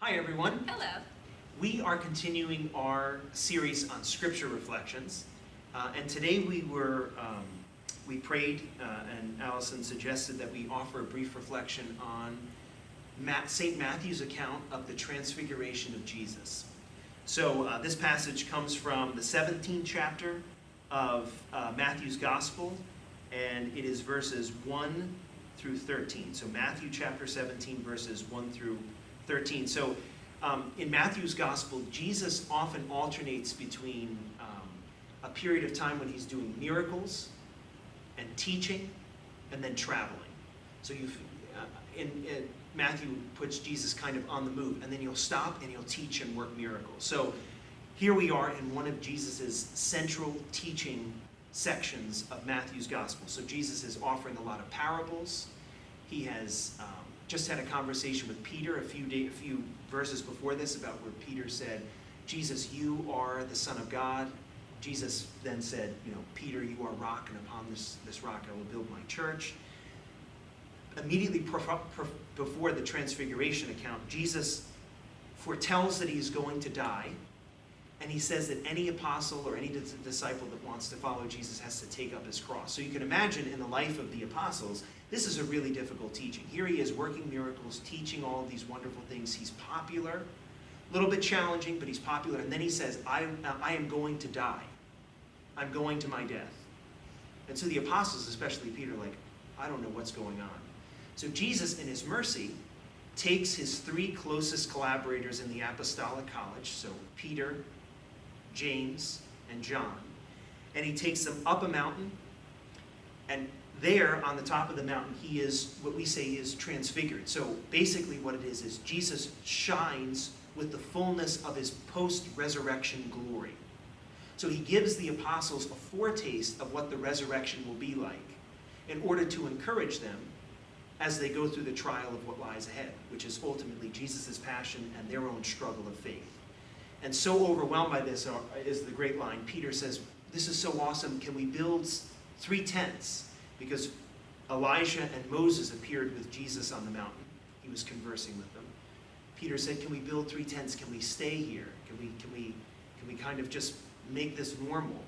Hi everyone. Hello. We are continuing our series on scripture reflections, and today we prayed, and Alison suggested that we offer a brief reflection on St. Matthew's account of the Transfiguration of Jesus. So this passage comes from the 17th chapter of Matthew's Gospel, and it is verses 1 through 13. So Matthew chapter 17, verses 1 through 13. So in Matthew's Gospel, Jesus often alternates between a period of time when he's doing miracles and teaching and then traveling. So Matthew puts Jesus kind of on the move, and then he'll stop and he'll teach and work miracles. So here we are in one of Jesus's central teaching sections of Matthew's Gospel. So Jesus is offering a lot of parables. He has just had a conversation with Peter a few verses before this about where Peter said, Jesus, you are the Son of God. Jesus then said, Peter, you are rock, and upon this rock I will build my church. Immediately before the Transfiguration account, Jesus foretells that he's going to die, and he says that any apostle or any disciple that wants to follow Jesus has to take up his cross. So you can imagine in the life of the apostles, this is a really difficult teaching. Here he is working miracles, teaching all of these wonderful things. He's popular, a little bit challenging, but he's popular. And then he says, I am going to die. I'm going to my death. And so the apostles, especially Peter, are like, I don't know what's going on. So Jesus, in his mercy, takes his three closest collaborators in the apostolic college, so Peter, James, and John, and he takes them up a mountain, and there on the top of the mountain he is what we say is transfigured. So basically what it is Jesus shines with the fullness of his post-resurrection glory. So he gives the apostles a foretaste of what the resurrection will be like in order to encourage them as they go through the trial of what lies ahead, which is ultimately Jesus' passion and their own struggle of faith. And so overwhelmed by this is the great line. Peter says, this is so awesome, can we build 3 tents? Because Elijah and Moses appeared with Jesus on the mountain. He was conversing with them. Peter said, can we build 3 tents? Can we stay here? Can we kind of just make this normal?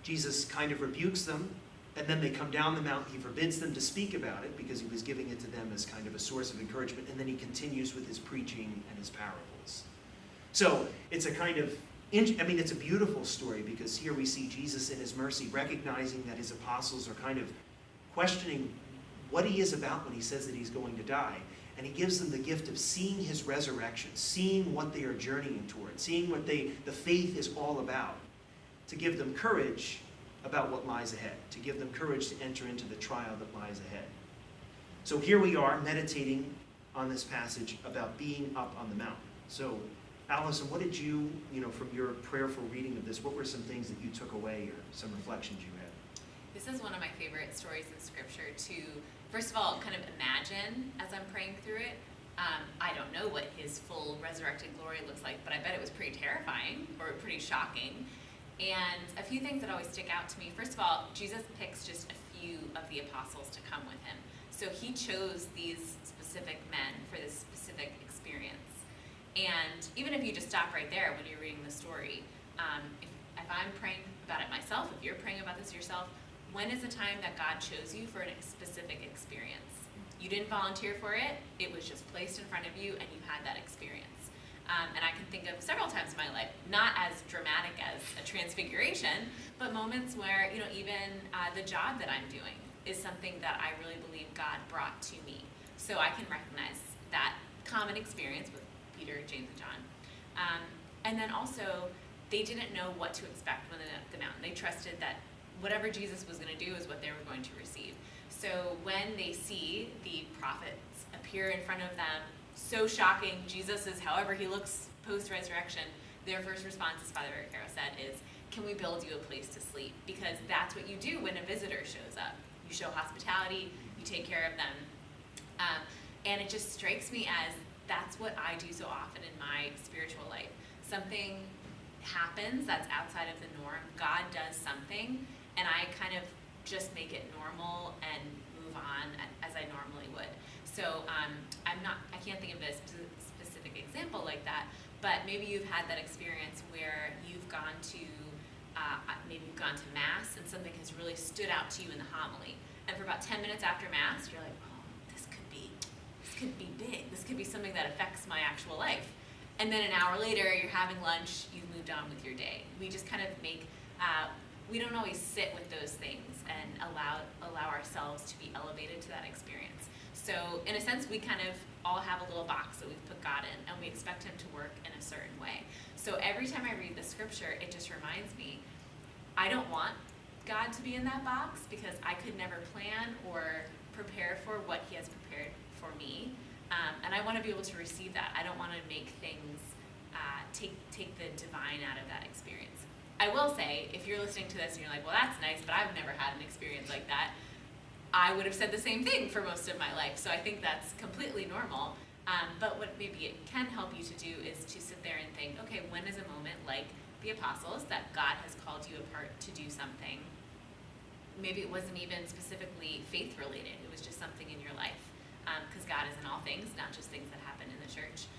Jesus kind of rebukes them, and then they come down the mountain. He forbids them to speak about it because he was giving it to them as kind of a source of encouragement, and then he continues with his preaching and his parables. So it's a kind of, it's a beautiful story because here we see Jesus in his mercy recognizing that his apostles are kind of questioning what he is about when he says that he's going to die. And he gives them the gift of seeing his resurrection, seeing what they are journeying toward, seeing what the faith is all about, to give them courage about what lies ahead, to give them courage to enter into the trial that lies ahead. So here we are meditating on this passage about being up on the mountain. So Alison, what did you, from your prayerful reading of this, what were some things that you took away or some reflections you had? This is one of my favorite stories in Scripture to, first of all, kind of imagine as I'm praying through it. I don't know what his full resurrected glory looks like, but I bet it was pretty terrifying or pretty shocking. And a few things that always stick out to me. First of all, Jesus picks just a few of the apostles to come with him. So he chose these specific men for this specific experience. And even if you just stop right there when you're reading the story, if I'm praying about it myself, if you're praying about this yourself, when is the time that God chose you for a specific experience? You didn't volunteer for it, it was just placed in front of you and you had that experience. And I can think of several times in my life, not as dramatic as a transfiguration, but moments where, even the job that I'm doing is something that I really believe God brought to me. So I can recognize that common experience with Peter, James, and John. And then also, they didn't know what to expect when they went up the mountain. They trusted that whatever Jesus was going to do is what they were going to receive. So when they see the prophets appear in front of them, so shocking, Jesus is however he looks post-resurrection, their first response, as Father Vaccaro said, is, can we build you a place to sleep? Because that's what you do when a visitor shows up. You show hospitality, you take care of them. And it just strikes me as that's what I do so often in my spiritual life. Something happens that's outside of the norm. God does something, and I kind of just make it normal and move on as I normally would. So I can't think of a specific example But maybe you've had that experience where you've gone to, maybe you've gone to Mass and something has really stood out to you in the homily. And for about 10 minutes after Mass, you're like, oh, this could be big. This could be something that affects my actual life. And then an hour later, you're having lunch, you've moved on with your day. We just kind of make, we don't always sit with those things and allow ourselves to be elevated to that experience. So in a sense, we kind of all have a little box that we've put God in, and we expect him to work in a certain way. So every time I read the scripture, it just reminds me, I don't want God to be in that box because I could never plan or prepare for what he has prepared for me. And I want to be able to receive that. I don't want to make things take the divine out of that experience. I will say, if you're listening to this and you're like, well, that's nice, but I've never had an experience like that, I would have said the same thing for most of my life. So I think that's completely normal. But what maybe it can help you to do is to sit there and think, okay, when is a moment like the apostles that God has called you apart to do something? Maybe it wasn't even specifically faith related. It was just something in your life. Because God is in all things, not just things that happen in the church.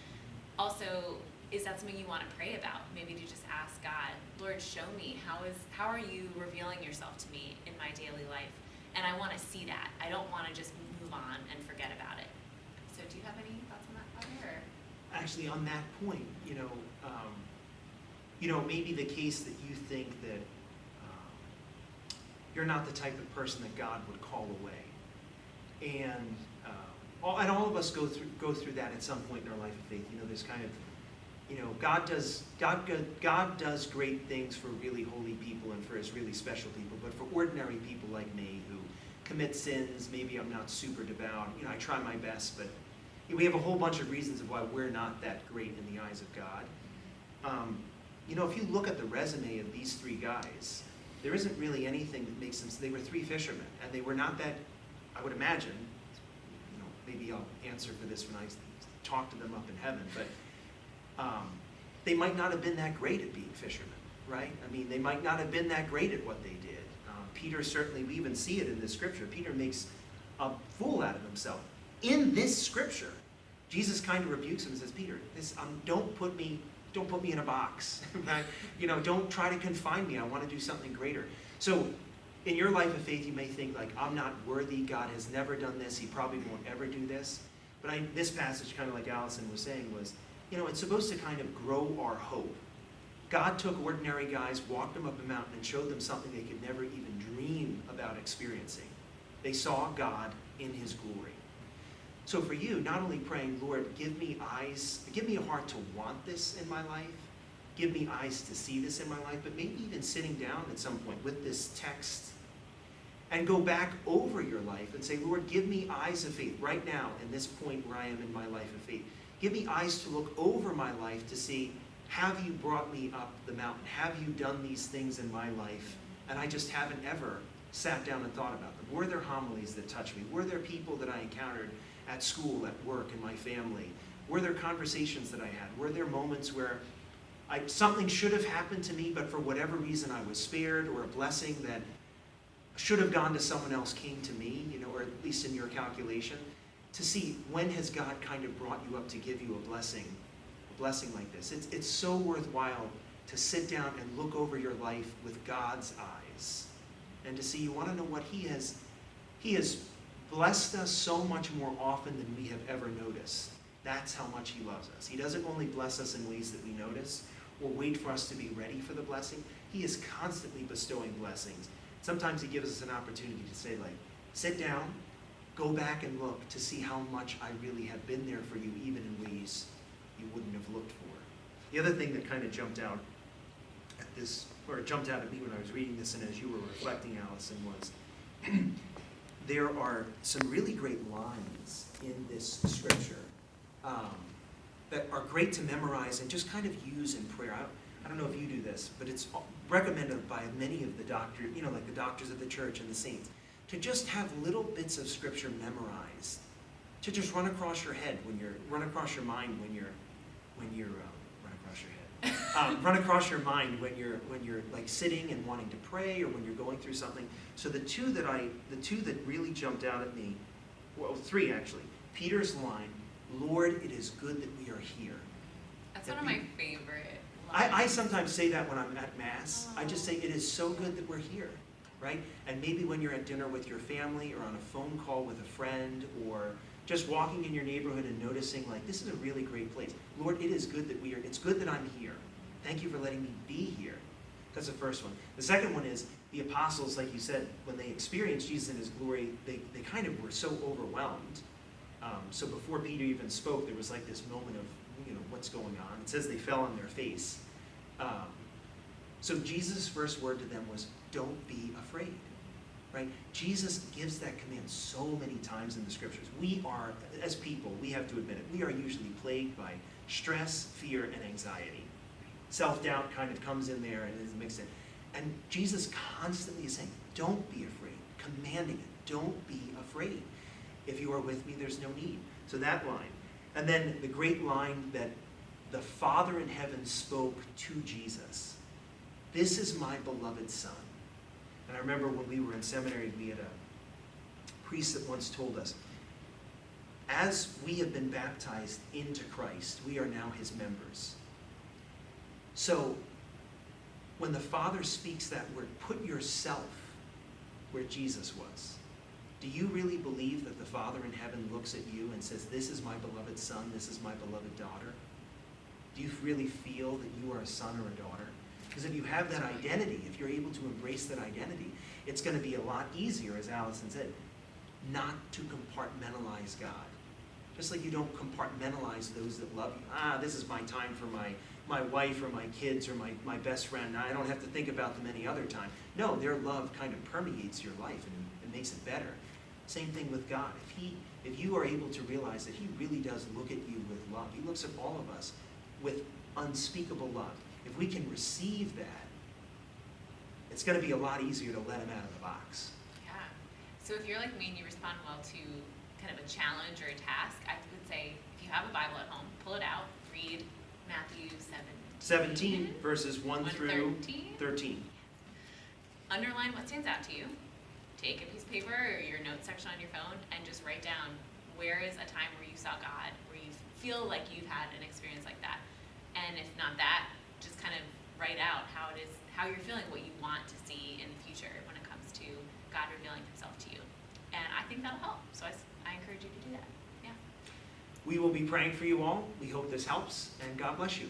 Also, is that something you want to pray about? Maybe to just ask God, Lord, show me, how are you revealing yourself to me in my daily life? And I want to see that. I don't want to just move on and forget about it. So do you have any thoughts on that, Father? Actually, on that point, maybe the case that you think that you're not the type of person that God would call away. And all of us go through that at some point in our life of faith. There's kind of, God does great things for really holy people and for his really special people, but for ordinary people like me who commit sins, maybe I'm not super devout, I try my best, but we have a whole bunch of reasons of why we're not that great in the eyes of God. If you look at the resume of these three guys, there isn't really anything that makes them, they were three fishermen, and they were not that, I would imagine, maybe I'll answer for this when I talk to them up in heaven, but they might not have been that great at being fishermen, right? I mean, they might not have been that great at what they did. Peter certainly, we even see it in this scripture. Peter makes a fool out of himself. In this scripture, Jesus kind of rebukes him and says, Peter, don't put me in a box. Right? Don't try to confine me. I want to do something greater. So in your life of faith, you may think like, I'm not worthy. God has never done this. He probably won't ever do this. But this passage, kind of like Alison was saying, was, it's supposed to kind of grow our hope. God took ordinary guys, walked them up a mountain, and showed them something they could never even dream about experiencing. They saw God in his glory. So for you, not only praying, Lord, give me eyes, give me a heart to want this in my life, give me eyes to see this in my life, but maybe even sitting down at some point with this text and go back over your life and say, Lord, give me eyes of faith right now in this point where I am in my life of faith. Give me eyes to look over my life to see, have you brought me up the mountain? Have you done these things in my life? And I just haven't ever sat down and thought about them. Were there homilies that touched me? Were there people that I encountered at school, at work, in my family? Were there conversations that I had? Were there moments where something should have happened to me, but for whatever reason I was spared, or a blessing that should have gone to someone else came to me, or at least in your calculation, to see when has God kind of brought you up to give you a blessing like this. It's so worthwhile to sit down and look over your life with God's eyes and to see, you want to know what he has blessed us so much more often than we have ever noticed. That's how much he loves us. He doesn't only bless us in ways that we notice or wait for us to be ready for the blessing. He is constantly bestowing blessings. Sometimes he gives us an opportunity to say, like, sit down, go back and look to see how much I really have been there for you, even in ways you wouldn't have looked for. The other thing that kind of jumped out at me when I was reading this, and as you were reflecting, Alison, was there are some really great lines in this scripture that are great to memorize and just kind of use in prayer. I don't know if you do this, but it's recommended by many of the doctors, like the doctors of the church and the saints, to just have little bits of scripture memorized, to just run across your head run across your mind when you're run across your mind when you're like sitting and wanting to pray, or when you're going through something. So the two that really jumped out at me, well, three actually. Peter's line, Lord, it is good that we are here. Oh That's that one of my people- favorite I lines. sometimes say that when I'm at Mass. I just say, Oh. it is so good that we're here, right? And maybe when you're at dinner with your family or on a phone call with a friend or just walking in your neighborhood and noticing, like, this is a really great place. Lord, it is good that it's good that I'm here. Thank you for letting me be here. That's the first one. The second one is the apostles, like you said, when they experienced Jesus in his glory, they kind of were so overwhelmed. So before Peter even spoke, there was like this moment of, what's going on? It says they fell on their face. So Jesus' first word to them was, don't be afraid, right? Jesus gives that command so many times in the scriptures. We are, as people, we have to admit it, we are usually plagued by stress, fear, and anxiety. Self-doubt kind of comes in there and is mixed in. And Jesus constantly is saying, don't be afraid, commanding it, don't be afraid. If you are with me, there's no need. So that line. And then the great line that the Father in heaven spoke to Jesus. This is my beloved Son. And I remember when we were in seminary, we had a priest that once told us, as we have been baptized into Christ, we are now his members. So when the Father speaks that word, put yourself where Jesus was. Do you really believe that the Father in heaven looks at you and says, this is my beloved son, this is my beloved daughter? Do you really feel that you are a son or a daughter? Because if you have that identity, if you're able to embrace that identity, it's going to be a lot easier, as Alison said, not to compartmentalize God. Just like you don't compartmentalize those that love you. This is my time for my wife or my kids or my best friend. I don't have to think about them any other time. No, their love kind of permeates your life and it makes it better. Same thing with God. If you are able to realize that he really does look at you with love, he looks at all of us with unspeakable love. If we can receive that, it's going to be a lot easier to let him out of the box. Yeah. So if you're like me and you respond well to kind of a challenge or a task, I would say if you have a Bible at home, pull it out, read Matthew 17 verses 1 through 13. Underline what stands out to you. Take a piece of paper or your notes section on your phone and just write down where is a time where you saw God, where you feel like you've had an experience like that. And if not that, just kind of write out how you're feeling, what you want to see in the future when it comes to God revealing himself to you. And I think that'll help. So I encourage you to do that. Yeah. We will be praying for you all. We hope this helps, and God bless you.